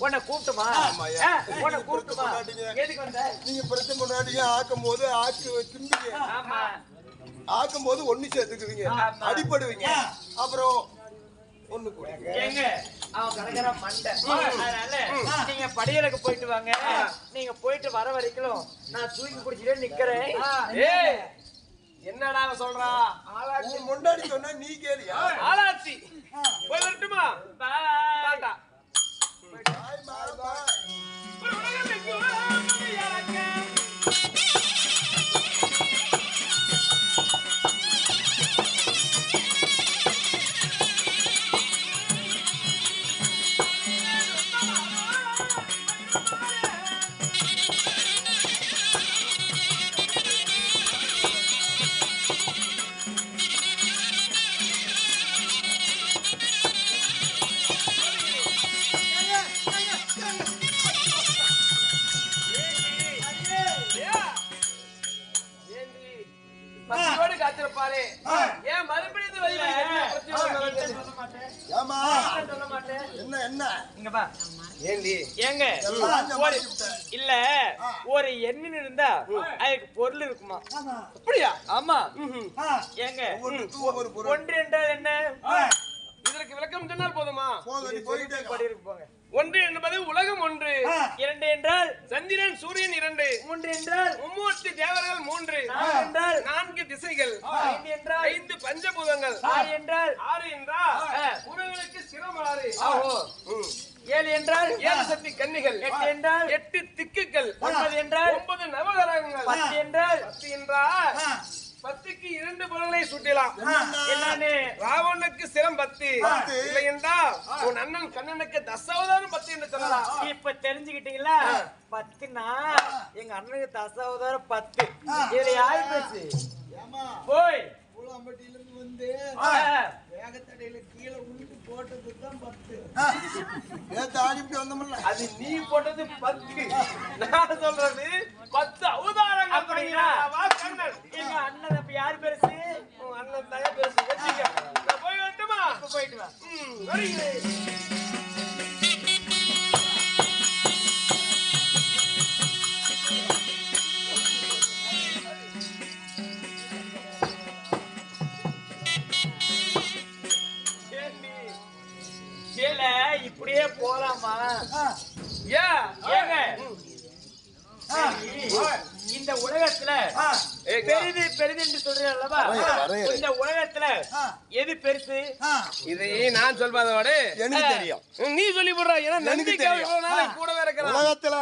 உன்னை கூப்பிட்டுமா? உன்னை கூப்பிட்டுமா? எதுக்கு வந்த? நீங்க பிரச்சனை முன்னாடியே ஆக்கும் போது ஆக்கு திம்பிங்க. ஆமா. ஆக்கும் போது ஒண்ணு சேர்த்துக்குவீங்க, அடிப்படுவீங்க, அப்புறம் ஒண்ணு கூட. ஏங்க அவன் கடைக்கார மண்டை. அதனால நீங்க படியலுக்கு போயிட்டு வாங்க. நீங்க போயிட்டு வர வரைக்கும் நான் தூக்கி குடிச்சிட்டே நிக்கிறேன். ஏய் என்னடா சொல்றா? ஆளாச்சி முன்னாடி சொன்னா நீ கேளியா? ஆளாச்சி போய் வரட்டுமா? பாய். பாய் பாய் பாய். பசியோடு காத்திருப்பாரு. ஏன் மறுபடியும் ஏமா சொல்ல மாட்டேன். என்ன என்ன இங்க பா. ஏண்டி ஏங்க இல்ல ஒரு எண்ணெய் இருந்தா அதுக்கு பொருள் இருக்குமா? அப்படியா? ஆமா. ஏங்க ஒவ்வொரு பொருள் ஒன்று என்றால் என்ன? இதற்கு விளக்கம் சொன்னால் போதுமா? போதும், நீ போயிட்டே இரு. படி இருக்கு போங்க. ஒன்று என்பது உலகம் ஒன்று, இரண்டு என்றால் சந்திரன் சூரியன் இரண்டு, மூன்று என்றால் மும்மூர்த்தி தேவர்கள் மூன்று, நான்கு என்றால் நான்கு திசைகள், ஐந்து என்றால் ஐந்து பஞ்சபூதங்கள், ஆறு என்றால் ஆறு என்றால் உறவுகளுக்கு சிரம் ஆறு, ஓஹோ ஏழு என்றால் ஏழு சக்தி கன்னிகள், எட்டு என்றால் எட்டு திக்குகள், ஒன்பது என்றால் ஒன்பது நவகரகங்கள், பத்து என்றால் பத்து என்றால் பத்துக்கு இரண்டு பொருளை சுட்டலாம். எல்லாமே ராவணனுக்கு சிரம் 10 இல்லை என்றால் உன் அண்ணன் கண்ணனுக்கு தசாவதாரம் 10 என்று சொல்லலாம். இப்ப தெரிஞ்சுக்கிட்டீங்களா? 10னா எங்க அண்ணனுக்கு தசாவதாரம் 10. இதுல யாரு பேசு? போய் பூலாம்பட்டியில இருந்து வந்து வேகத்தடையில கீழே உருட்டு போட்டதுதான் 10. நேத்து ஆடிட்டு வந்தோம்ல, அது நீ போட்டது 10, நான் சொல்றது 10 அவதாரங்கள். அப்படிங்களா? வா கண்ணன், எங்க அண்ணன் அப்ப யாரு பெருசு? உன் அண்ணன் தய பேசு. வச்சுக்க, நான் போய் வரட்டுமா? இப்ப போயிட்டு வா. வருகிறேன். இல்ல இப்படியே போலாமா? ஏங்க இந்த உலகத்துல பெரிது பெரிது என்று சொல்றேன் அல்லவா? இந்த உலகத்துல எது பெருசு? இதை நான் சொல்வதோட எனக்கு தெரியும். நீ சொல்லி போடுற. ஏன்னா எனக்கு நந்திக்காக தெரியும். இவ்வளவு நாள் கூடவே இருக்கிறான். உலகத்துல